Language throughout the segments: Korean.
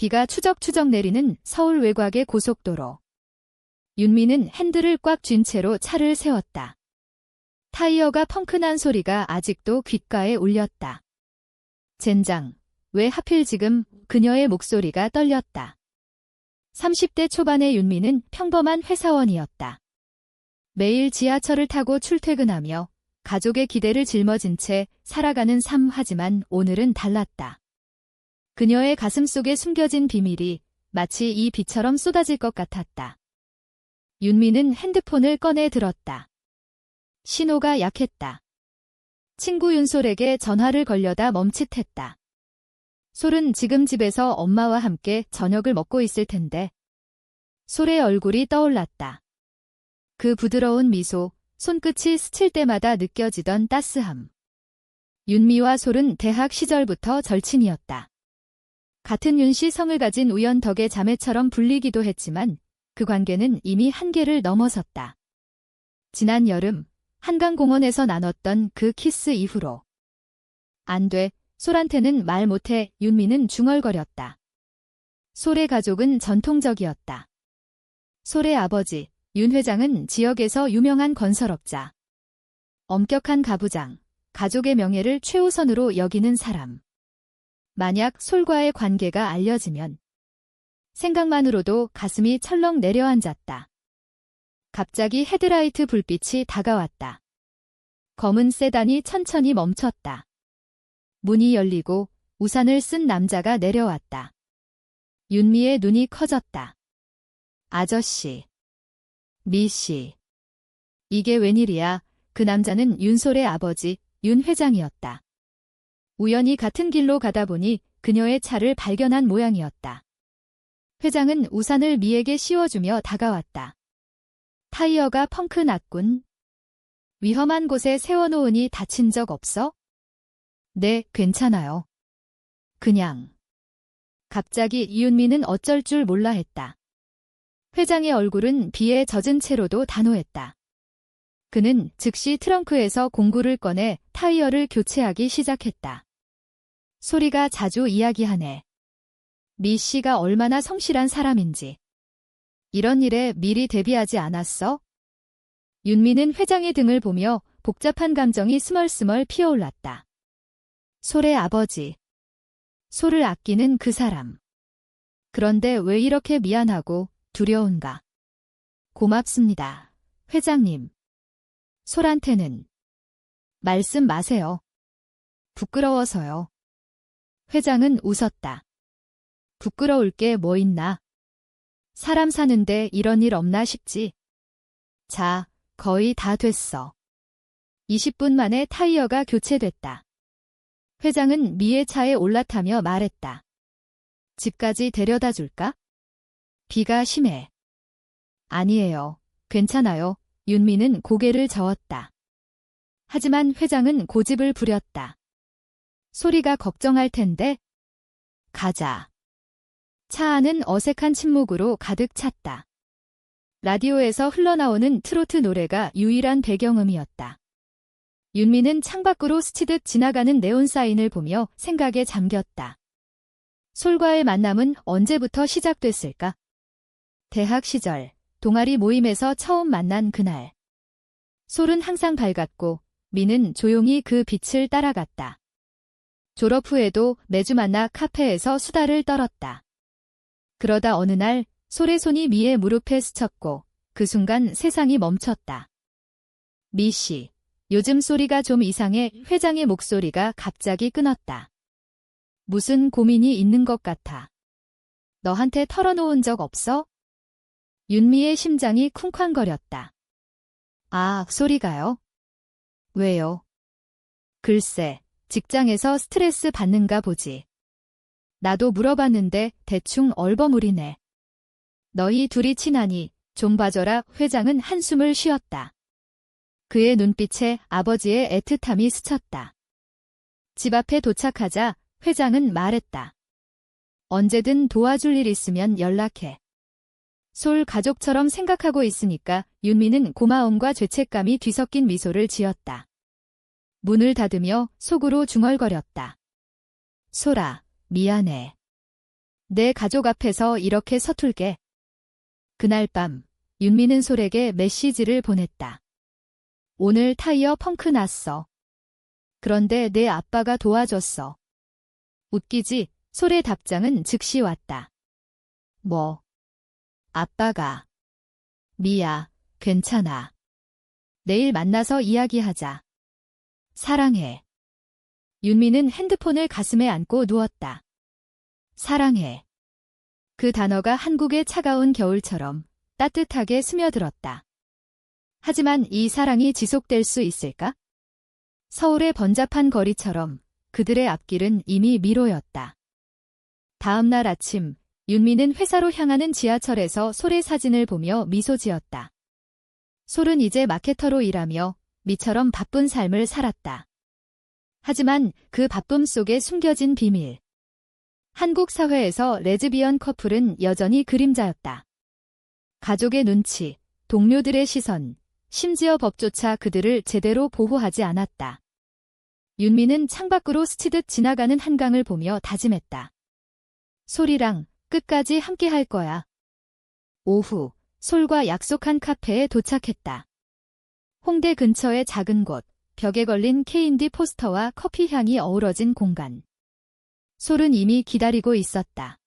비가 추적추적 내리는 서울 외곽의 고속도로. 윤미는 핸들을 꽉 쥔 채로 차를 세웠다. 타이어가 펑크난 소리가 아직도 귓가에 울렸다. 젠장, 왜 하필 지금? 그녀의 목소리가 떨렸다. 30대 초반의 윤미는 평범한 회사원이었다. 매일 지하철을 타고 출퇴근하며 가족의 기대를 짊어진 채 살아가는 삶. 하지만 오늘은 달랐다. 그녀의 가슴 속에 숨겨진 비밀이 마치 이 비처럼 쏟아질 것 같았다. 윤미는 핸드폰을 꺼내 들었다. 신호가 약했다. 친구 윤솔에게 전화를 걸려다 멈칫했다. 솔은 지금 집에서 엄마와 함께 저녁을 먹고 있을 텐데. 솔의 얼굴이 떠올랐다. 그 부드러운 미소, 손끝이 스칠 때마다 느껴지던 따스함. 윤미와 솔은 대학 시절부터 절친이었다. 같은 윤씨 성을 가진 우연 덕의 자매처럼 불리기도 했지만 그 관계는 이미 한계를 넘어섰다. 지난 여름 한강공원에서 나눴던 그 키스 이후로 안 돼, 솔한테는 말 못해. 윤미는 중얼거렸다. 솔의 가족은 전통적이었다. 솔의 아버지 윤 회장은 지역에서 유명한 건설업자. 엄격한 가부장, 가족의 명예를 최우선으로 여기는 사람. 만약 솔과의 관계가 알려지면 생각만으로도 가슴이 철렁 내려앉았다. 갑자기 헤드라이트 불빛이 다가왔다. 검은 세단이 천천히 멈췄다. 문이 열리고 우산을 쓴 남자가 내려왔다. 윤미의 눈이 커졌다. 아저씨. 미씨. 이게 웬일이야? 그 남자는 윤솔의 아버지 윤 회장이었다. 우연히 같은 길로 가다 보니 그녀의 차를 발견한 모양이었다. 회장은 우산을 미에게 씌워주며 다가왔다. 타이어가 펑크 났군. 위험한 곳에 세워놓으니 다친 적 없어? 네, 괜찮아요. 그냥. 갑자기 이윤미는 어쩔 줄 몰라 했다. 회장의 얼굴은 비에 젖은 채로도 단호했다. 그는 즉시 트렁크에서 공구를 꺼내 타이어를 교체하기 시작했다. 소리가 자주 이야기하네. 미 씨가 얼마나 성실한 사람인지. 이런 일에 미리 대비하지 않았어? 윤미는 회장의 등을 보며 복잡한 감정이 스멀스멀 피어올랐다. 솔의 아버지. 솔을 아끼는 그 사람. 그런데 왜 이렇게 미안하고 두려운가? 고맙습니다, 회장님. 솔한테는 말씀 마세요. 부끄러워서요. 회장은 웃었다. 부끄러울 게 뭐 있나? 사람 사는데 이런 일 없나 싶지. 자, 거의 다 됐어. 20분 만에 타이어가 교체됐다. 회장은 미의 차에 올라타며 말했다. 집까지 데려다 줄까? 비가 심해. 아니에요. 괜찮아요. 윤미는 고개를 저었다. 하지만 회장은 고집을 부렸다. 소리가 걱정할 텐데. 가자. 차 안은 어색한 침묵으로 가득 찼다. 라디오에서 흘러나오는 트로트 노래가 유일한 배경음이었다. 윤미는 창밖으로 스치듯 지나가는 네온 사인을 보며 생각에 잠겼다. 솔과의 만남은 언제부터 시작됐을까? 대학 시절, 동아리 모임에서 처음 만난 그날. 솔은 항상 밝았고 미는 조용히 그 빛을 따라갔다. 졸업 후에도 매주 만나 카페에서 수다를 떨었다. 그러다 어느 날 솔의 손이 미의 무릎에 스쳤고 그 순간 세상이 멈췄다. 미 씨, 요즘 소리가 좀 이상해. 회장의 목소리가 갑자기 끊었다. 무슨 고민이 있는 것 같아. 너한테 털어놓은 적 없어? 윤미의 심장이 쿵쾅거렸다. 아, 소리가요? 왜요? 글쎄, 직장에서 스트레스 받는가 보지. 나도 물어봤는데 대충 얼버무리네. 너희 둘이 친하니 좀 봐줘라. 회장은 한숨을 쉬었다. 그의 눈빛에 아버지의 애틋함이 스쳤다. 집 앞에 도착하자 회장은 말했다. 언제든 도와줄 일 있으면 연락해. 솔 가족처럼 생각하고 있으니까. 윤미는 고마움과 죄책감이 뒤섞인 미소를 지었다. 문을 닫으며 속으로 중얼거렸다. 솔아, 미안해. 내 가족 앞에서 이렇게 서툴게. 그날 밤, 윤미는 솔에게 메시지를 보냈다. 오늘 타이어 펑크 났어. 그런데 내 아빠가 도와줬어. 웃기지? 솔의 답장은 즉시 왔다. 뭐? 아빠가. 미야, 괜찮아. 내일 만나서 이야기하자. 사랑해. 윤미는 핸드폰을 가슴에 안고 누웠다. 사랑해. 그 단어가 한국의 차가운 겨울처럼 따뜻하게 스며들었다. 하지만 이 사랑이 지속될 수 있을까? 서울의 번잡한 거리처럼 그들의 앞길은 이미 미로였다. 다음 날 아침, 윤미는 회사로 향하는 지하철에서 솔의 사진을 보며 미소 지었다. 솔은 이제 마케터로 일하며 미처럼 바쁜 삶을 살았다. 하지만 그 바쁨 속에 숨겨진 비밀. 한국 사회에서 레즈비언 커플은 여전히 그림자였다. 가족의 눈치, 동료들의 시선, 심지어 법조차 그들을 제대로 보호하지 않았다. 윤미는 창밖으로 스치듯 지나가는 한강을 보며 다짐했다. 솔이랑 끝까지 함께 할 거야. 오후, 솔과 약속한 카페에 도착했다. 홍대 근처의 작은 곳, 벽에 걸린 K&D 포스터와 커피 향이 어우러진 공간. 솔은 이미 기다리고 있었다.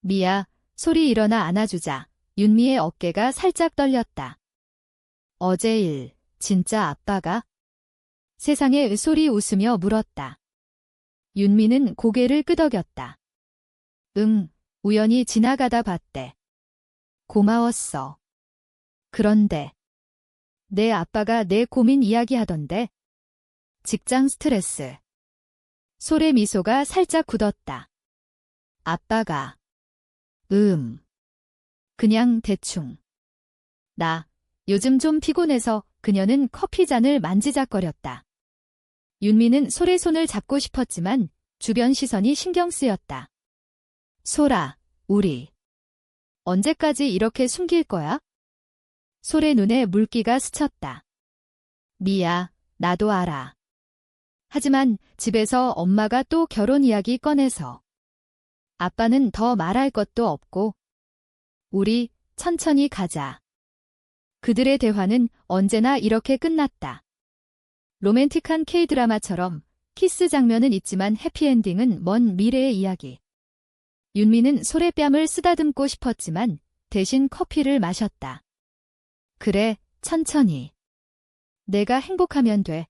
미야, 솔이 일어나 안아주자. 윤미의 어깨가 살짝 떨렸다. 어제 일, 진짜 아빠가? 세상에 솔이 웃으며 물었다. 윤미는 고개를 끄덕였다. 응, 우연히 지나가다 봤대. 고마웠어. 그런데 내 아빠가 내 고민 이야기하던데. 직장 스트레스. 솔의 미소가 살짝 굳었다. 아빠가. 그냥 대충. 나 요즘 좀 피곤해서. 그녀는 커피잔을 만지작거렸다. 윤미는 솔의 손을 잡고 싶었지만 주변 시선이 신경 쓰였다. 솔아, 우리 언제까지 이렇게 숨길 거야? 솔의 눈에 물기가 스쳤다. 미야, 나도 알아. 하지만 집에서 엄마가 또 결혼 이야기 꺼내서. 아빠는 더 말할 것도 없고. 우리 천천히 가자. 그들의 대화는 언제나 이렇게 끝났다. 로맨틱한 K-드라마처럼 키스 장면은 있지만 해피엔딩은 먼 미래의 이야기. 윤미는 솔의 뺨을 쓰다듬고 싶었지만 대신 커피를 마셨다. 그래, 천천히. 내가 행복하면 돼.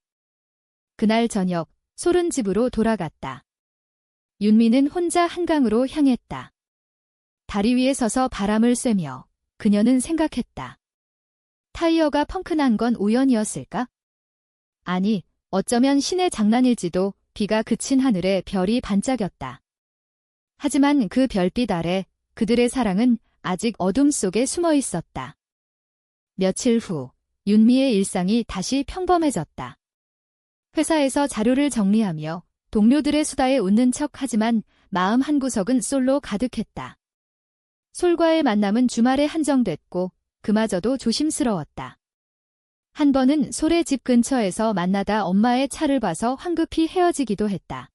그날 저녁, 솔은 집으로 돌아갔다. 윤미는 혼자 한강으로 향했다. 다리 위에 서서 바람을 쐬며 그녀는 생각했다. 타이어가 펑크난 건 우연이었을까? 아니, 어쩌면 신의 장난일지도. 비가 그친 하늘에 별이 반짝였다. 하지만 그 별빛 아래 그들의 사랑은 아직 어둠 속에 숨어 있었다. 며칠 후, 윤미의 일상이 다시 평범해졌다. 회사에서 자료를 정리하며 동료들의 수다에 웃는 척하지만 마음 한구석은 솔로 가득했다. 솔과의 만남은 주말에 한정됐고 그마저도 조심스러웠다. 한 번은 솔의 집 근처에서 만나다 엄마의 차를 봐서 황급히 헤어지기도 했다.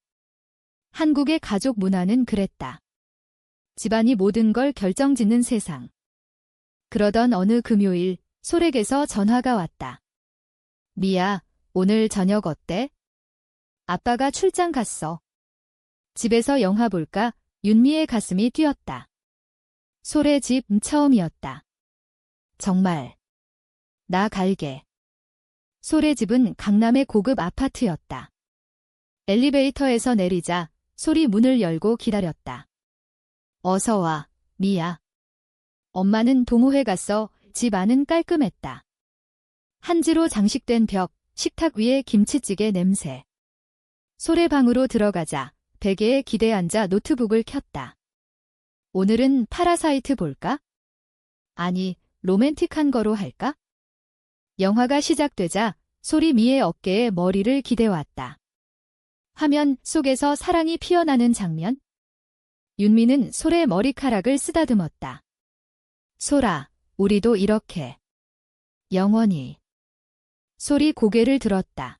한국의 가족 문화는 그랬다. 집안이 모든 걸 결정짓는 세상. 그러던 어느 금요일, 솔에게서 전화가 왔다. 미야, 오늘 저녁 어때? 아빠가 출장 갔어. 집에서 영화 볼까? 윤미의 가슴이 뛰었다. 솔의 집 처음이었다. 정말. 나 갈게. 솔의 집은 강남의 고급 아파트였다. 엘리베이터에서 내리자 솔이 문을 열고 기다렸다. 어서 와, 미야. 엄마는 동호회 갔어. 집 안은 깔끔했다. 한지로 장식된 벽, 식탁 위에 김치찌개 냄새. 솔의 방으로 들어가자 베개에 기대 앉아 노트북을 켰다. 오늘은 파라사이트 볼까? 아니, 로맨틱한 거로 할까? 영화가 시작되자 솔이 미의 어깨에 머리를 기대왔다. 화면 속에서 사랑이 피어나는 장면? 윤미는 솔의 머리카락을 쓰다듬었다. 솔아, 우리도 이렇게. 영원히. 솔이 고개를 들었다.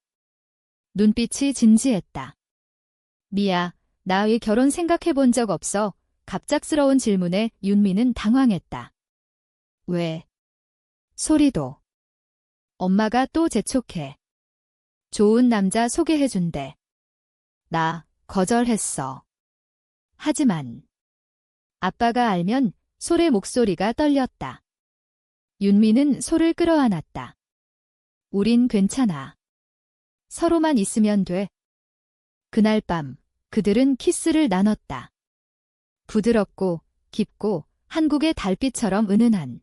눈빛이 진지했다. 미야, 나의 결혼 생각해 본 적 없어. 갑작스러운 질문에 윤미는 당황했다. 왜? 소리도. 엄마가 또 재촉해. 좋은 남자 소개해준대. 나 거절했어. 하지만 아빠가 알면 솔의 목소리가 떨렸다. 윤미는 솔을 끌어안았다. 우린 괜찮아. 서로만 있으면 돼. 그날 밤 그들은 키스를 나눴다. 부드럽고 깊고 한국의 달빛처럼 은은한.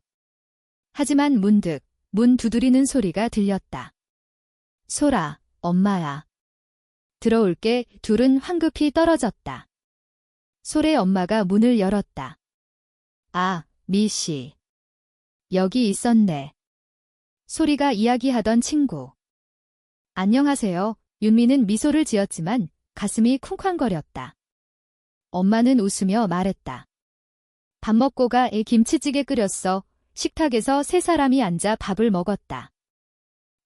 하지만 문득 문 두드리는 소리가 들렸다. 솔아, 엄마야. 들어올게. 둘은 황급히 떨어졌다. 솔의 엄마가 문을 열었다. 아, 미씨. 여기 있었네. 소리가 이야기하던 친구. 안녕하세요. 윤미는 미소를 지었지만 가슴이 쿵쾅거렸다. 엄마는 웃으며 말했다. 밥 먹고 가. 김치찌개 끓였어. 식탁에서 세 사람이 앉아 밥을 먹었다.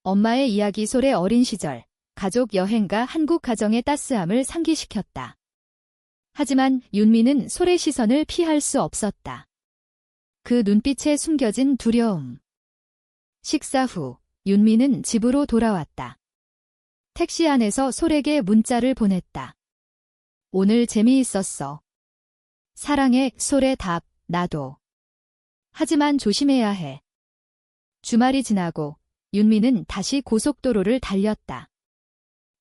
엄마의 이야기 솔의 어린 시절, 가족 여행과 한국 가정의 따스함을 상기시켰다. 하지만 윤미는 솔의 시선을 피할 수 없었다. 그 눈빛에 숨겨진 두려움. 식사 후 윤미는 집으로 돌아왔다. 택시 안에서 솔에게 문자를 보냈다. 오늘 재미있었어. 사랑해. 솔의 답. 나도. 하지만 조심해야 해. 주말이 지나고 윤미는 다시 고속도로를 달렸다.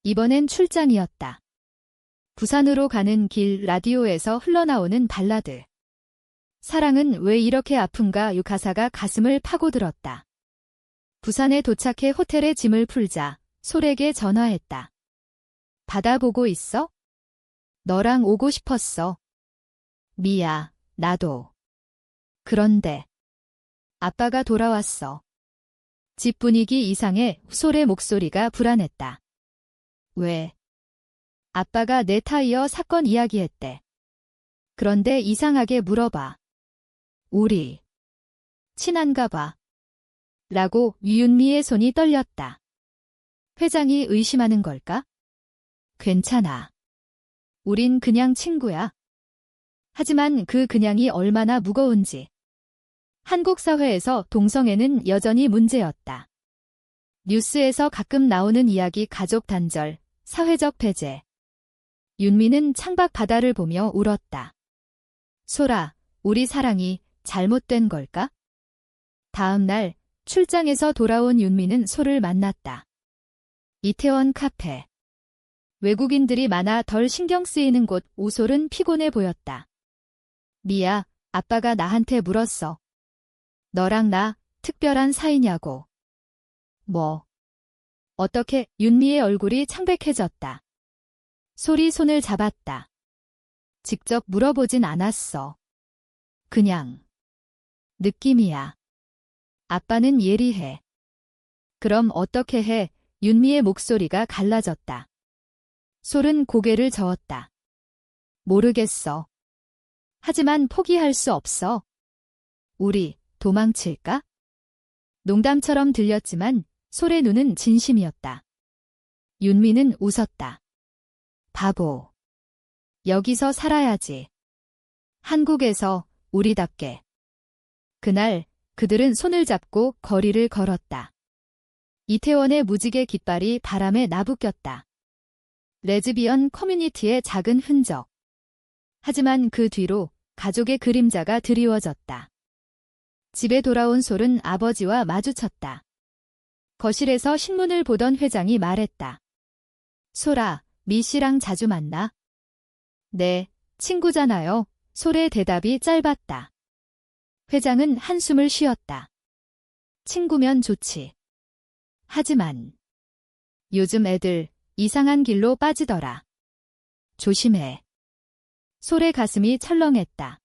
이번엔 출장이었다. 부산으로 가는 길 라디오에서 흘러나오는 발라드. 사랑은 왜 이렇게 아픈가 이 가사가 가슴을 파고들었다. 부산에 도착해 호텔에 짐을 풀자 솔에게 전화했다. 바다 보고 있어? 너랑 오고 싶었어. 미야, 나도. 그런데 아빠가 돌아왔어. 집 분위기 이상해. 솔의 목소리가 불안했다. 왜? 아빠가 내 타이어 사건 이야기했대. 그런데 이상하게 물어봐. 우리 친한가 봐. 라고 윤미의 손이 떨렸다. 회장이 의심하는 걸까? 괜찮아. 우린 그냥 친구야. 하지만 그 그냥이 얼마나 무거운지. 한국 사회에서 동성애는 여전히 문제였다. 뉴스에서 가끔 나오는 이야기 가족 단절, 사회적 배제. 윤미는 창밖 바다를 보며 울었다. 솔아, 우리 사랑이 잘못된 걸까? 다음 날 출장에서 돌아온 윤미는 솔을 만났다. 이태원 카페. 외국인들이 많아 덜 신경 쓰이는 곳. 오솔은 피곤해 보였다. 미야, 아빠가 나한테 물었어. 너랑 나 특별한 사이냐고. 뭐? 어떻게? 윤미의 얼굴이 창백해졌다. 솔이 손을 잡았다. 직접 물어보진 않았어. 그냥 느낌이야. 아빠는 예리해. 그럼 어떻게 해? 윤미의 목소리가 갈라졌다. 솔은 고개를 저었다. 모르겠어. 하지만 포기할 수 없어. 우리 도망칠까? 농담처럼 들렸지만 솔의 눈은 진심이었다. 윤미는 웃었다. 바보. 여기서 살아야지. 한국에서 우리답게. 그날 그들은 손을 잡고 거리를 걸었다. 이태원의 무지개 깃발이 바람에 나부꼈다. 레즈비언 커뮤니티의 작은 흔적. 하지만 그 뒤로 가족의 그림자가 드리워졌다. 집에 돌아온 솔은 아버지와 마주쳤다. 거실에서 신문을 보던 회장이 말했다. 솔아, 미 씨랑 자주 만나? 네, 친구잖아요. 솔의 대답이 짧았다. 회장은 한숨을 쉬었다. 친구면 좋지. 하지만 요즘 애들 이상한 길로 빠지더라. 조심해. 솔의 가슴이 철렁했다.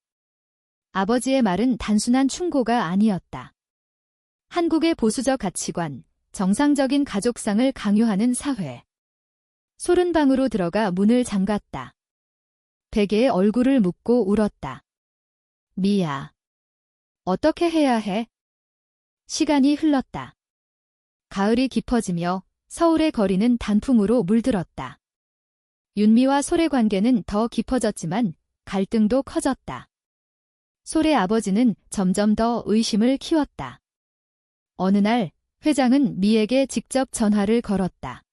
아버지의 말은 단순한 충고가 아니었다. 한국의 보수적 가치관, 정상적인 가족상을 강요하는 사회. 솔은 방으로 들어가 문을 잠갔다. 베개에 얼굴을 묻고 울었다. 미야. 어떻게 해야 해? 시간이 흘렀다. 가을이 깊어지며 서울의 거리는 단풍으로 물들었다. 윤미와 솔의 관계는 더 깊어졌지만 갈등도 커졌다. 솔의 아버지는 점점 더 의심을 키웠다. 어느 날 회장은 미에게 직접 전화를 걸었다.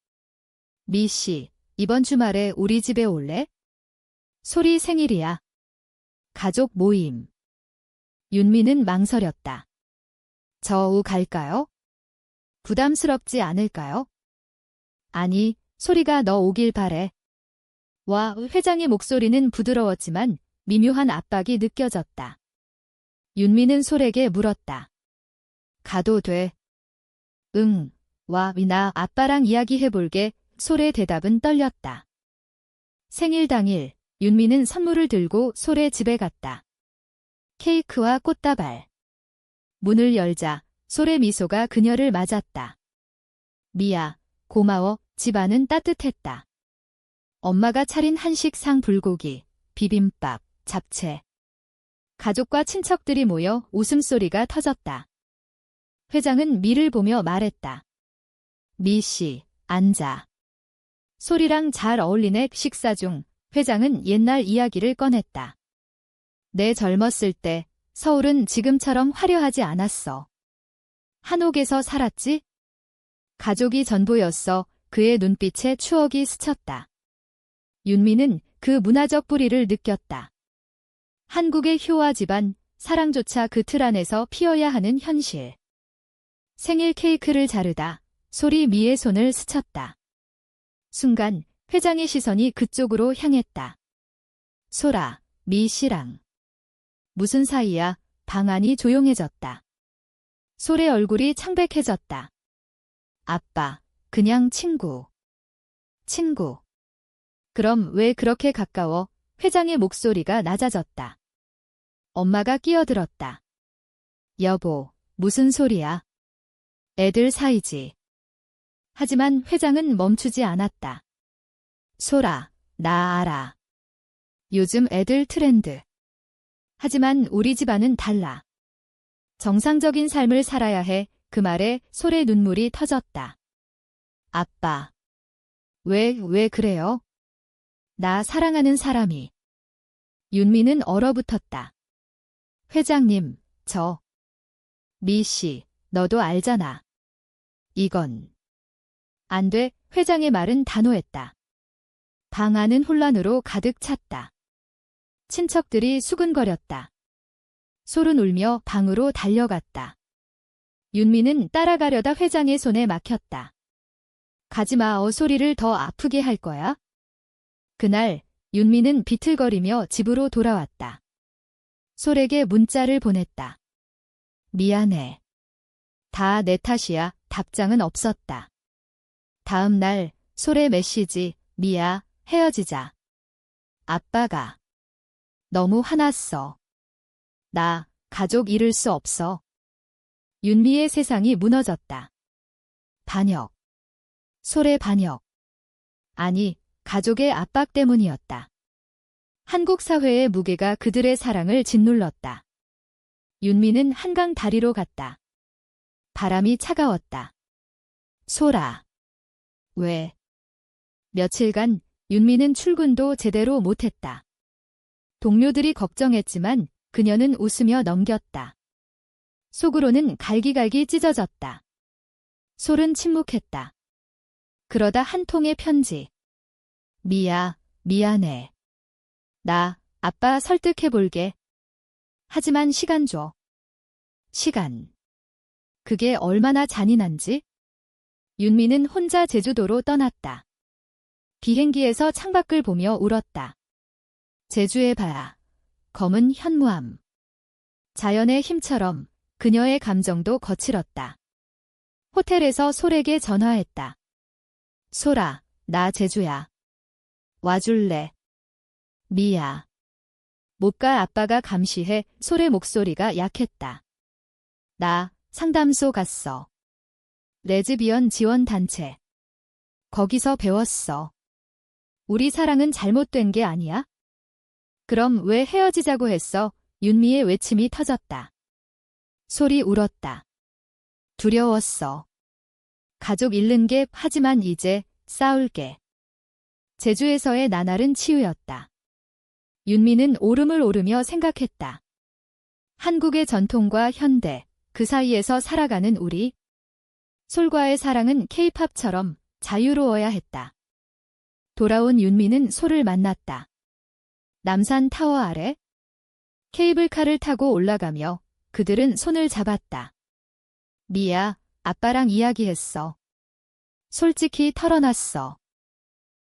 미 씨, 이번 주말에 우리 집에 올래? 솔이 생일이야. 가족 모임. 윤미는 망설였다. 저 갈까요? 부담스럽지 않을까요? 아니, 소리가 너 오길 바래. 와, 회장의 목소리는 부드러웠지만 미묘한 압박이 느껴졌다. 윤미는 솔에게 물었다. 가도 돼. 응, 와, 나 아빠랑 이야기해볼게. 솔의 대답은 떨렸다. 생일 당일, 윤미는 선물을 들고 솔의 집에 갔다. 케이크와 꽃다발. 문을 열자 솔의 미소가 그녀를 맞았다. 미야, 고마워. 집안은 따뜻했다. 엄마가 차린 한식상 불고기, 비빔밥, 잡채. 가족과 친척들이 모여 웃음소리가 터졌다. 회장은 미를 보며 말했다. 미 씨, 앉아. 솔이랑 잘 어울리네. 식사 중 회장은 옛날 이야기를 꺼냈다. 내 젊었을 때 서울은 지금처럼 화려하지 않았어. 한옥에서 살았지? 가족이 전부였어. 그의 눈빛에 추억이 스쳤다. 윤미는 그 문화적 뿌리를 느꼈다. 한국의 효와 집안, 사랑조차 그 틀 안에서 피어야 하는 현실. 생일 케이크를 자르다 솔이 미의 손을 스쳤다. 순간 회장의 시선이 그쪽으로 향했다. 솔아, 미 씨랑. 무슨 사이야? 방 안이 조용해졌다. 솔의 얼굴이 창백해졌다. 아빠, 그냥 친구. 친구. 그럼 왜 그렇게 가까워? 회장의 목소리가 낮아졌다. 엄마가 끼어들었다. 여보, 무슨 소리야? 애들 사이지. 하지만 회장은 멈추지 않았다. 솔아, 나 알아. 요즘 애들 트렌드. 하지만 우리 집안은 달라. 정상적인 삶을 살아야 해. 그 말에 솔의 눈물이 터졌다. 아빠. 왜 그래요? 나 사랑하는 사람이. 윤미는 얼어붙었다. 회장님, 미 씨, 너도 알잖아. 이건. 안 돼. 회장의 말은 단호했다. 방 안은 혼란으로 가득 찼다. 친척들이 수근거렸다. 솔은 울며 방으로 달려갔다. 윤미는 따라가려다 회장의 손에 막혔다. 가지마. 소리를 더 아프게 할 거야. 그날 윤미는 비틀거리며 집으로 돌아왔다. 솔에게 문자를 보냈다. 미안해. 다 내 탓이야. 답장은 없었다. 다음 날 솔의 메시지. 미야, 헤어지자. 아빠가. 너무 화났어. 나 가족 잃을 수 없어. 윤미의 세상이 무너졌다. 반역. 솔의 반역. 아니, 가족의 압박 때문이었다. 한국 사회의 무게가 그들의 사랑을 짓눌렀다. 윤미는 한강 다리로 갔다. 바람이 차가웠다. 솔아. 왜? 며칠간 윤미는 출근도 제대로 못했다. 동료들이 걱정했지만 그녀는 웃으며 넘겼다. 속으로는 갈기갈기 찢어졌다. 솔은 침묵했다. 그러다 한 통의 편지. 미야, 미안해. 나 아빠 설득해볼게. 하지만 시간 줘. 시간. 그게 얼마나 잔인한지? 윤미는 혼자 제주도로 떠났다. 비행기에서 창밖을 보며 울었다. 제주의 바다, 검은 현무암. 자연의 힘처럼 그녀의 감정도 거칠었다. 호텔에서 솔에게 전화했다. 솔아, 나 제주야. 와줄래? 미야. 못 가. 아빠가 감시해. 솔의 목소리가 약했다. 나 상담소 갔어. 레즈비언 지원단체. 거기서 배웠어. 우리 사랑은 잘못된 게 아니야? 그럼 왜 헤어지자고 했어? 윤미의 외침이 터졌다. 솔이 울었다. 두려웠어. 가족 잃는 게. 하지만 이제 싸울게. 제주에서의 나날은 치유였다. 윤미는 오름을 오르며 생각했다. 한국의 전통과 현대, 그 사이에서 살아가는 우리. 솔과의 사랑은 K-팝처럼 자유로워야 했다. 돌아온 윤미는 솔을 만났다. 남산 타워 아래 케이블카를 타고 올라가며 그들은 손을 잡았다. 미야, 아빠랑 이야기했어. 솔직히 털어놨어.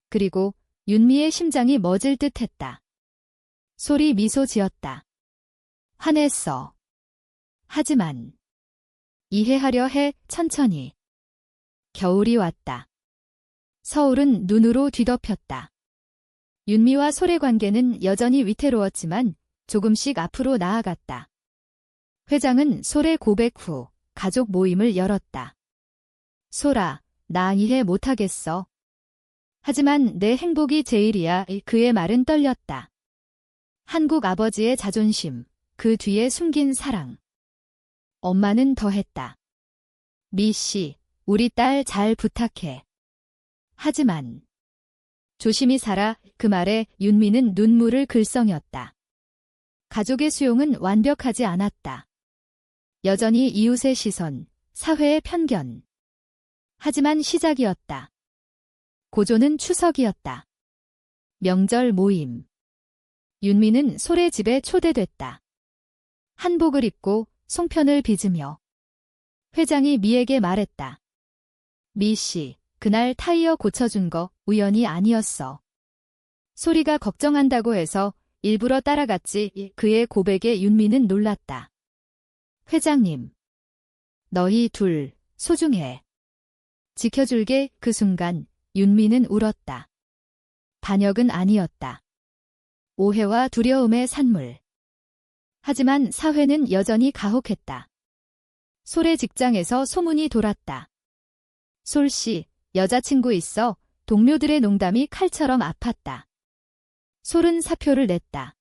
그리고 윤미의 심장이 멎을 듯했다. 솔이 미소 지었다. 화냈어. 하지만 이해하려 해. 천천히. 겨울이 왔다. 서울은 눈으로 뒤덮였다. 윤미와 솔의 관계는 여전히 위태로웠지만 조금씩 앞으로 나아갔다. 회장은 솔의 고백 후 가족 모임을 열었다. 솔아, 나 이해 못하겠어. 하지만 내 행복이 제일이야. 그의 말은 떨렸다. 한국 아버지의 자존심, 그 뒤에 숨긴 사랑. 엄마는 더했다. 미 씨, 우리 딸 잘 부탁해. 하지만 조심히 살아. 그 말에 윤미는 눈물을 글썽였다. 가족의 수용은 완벽하지 않았다. 여전히 이웃의 시선, 사회의 편견. 하지만 시작이었다. 고조는 추석이었다. 명절 모임. 윤미는 솔의 집에 초대됐다. 한복을 입고 송편을 빚으며. 회장이 미에게 말했다. 미 씨, 그날 타이어 고쳐준 거 우연이 아니었어. 솔이가 걱정한다고 해서 일부러 따라갔지. 그의 고백에 윤미는 놀랐다. 회장님, 너희 둘 소중해. 지켜줄게. 그 순간 윤미는 울었다. 반역은 아니었다. 오해와 두려움의 산물. 하지만 사회는 여전히 가혹했다. 솔의 직장에서 소문이 돌았다. 솔 씨, 여자친구 있어. 동료들의 농담이 칼처럼 아팠다. 솔은 사표를 냈다.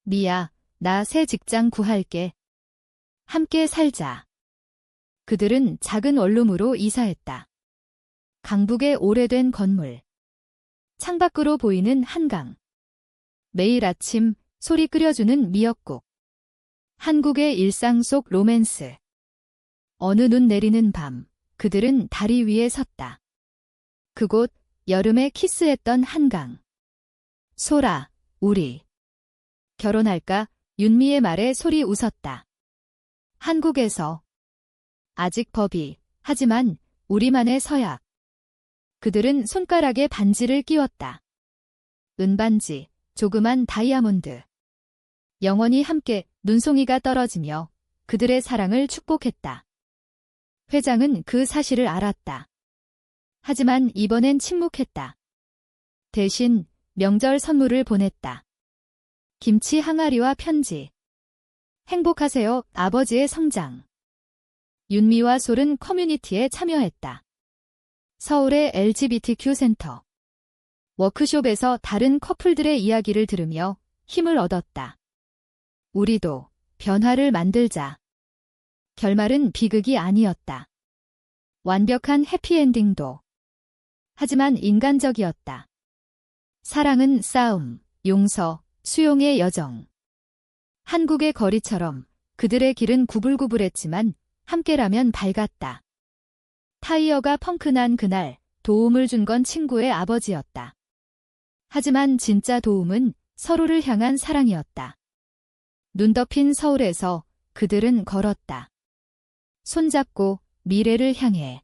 미야, 나 새 직장 구할게. 함께 살자. 그들은 작은 원룸으로 이사했다. 강북의 오래된 건물. 창밖으로 보이는 한강. 매일 아침 솔이 끓여주는 미역국. 한국의 일상 속 로맨스. 어느 눈 내리는 밤, 그들은 다리 위에 섰다. 그곳, 여름에 키스했던 한강. 솔아, 우리 결혼할까? 윤미의 말에 솔이 웃었다. 한국에서. 아직 법이, 하지만 우리만의 서약. 그들은 손가락에 반지를 끼웠다. 은반지, 조그만 다이아몬드. 영원히 함께. 눈송이가 떨어지며 그들의 사랑을 축복했다. 회장은 그 사실을 알았다. 하지만 이번엔 침묵했다. 대신 명절 선물을 보냈다. 김치 항아리와 편지. 행복하세요, 아버지의 성장. 윤미와 솔은 커뮤니티에 참여했다. 서울의 LGBTQ 센터. 워크숍에서 다른 커플들의 이야기를 들으며 힘을 얻었다. 우리도 변화를 만들자. 결말은 비극이 아니었다. 완벽한 해피엔딩도. 하지만 인간적이었다. 사랑은 싸움, 용서, 수용의 여정. 한국의 거리처럼 그들의 길은 구불구불했지만 함께라면 밝았다. 타이어가 펑크난 그날 도움을 준 건 친구의 아버지였다. 하지만 진짜 도움은 서로를 향한 사랑이었다. 눈 덮인 서울에서 그들은 걸었다. 손잡고 미래를 향해.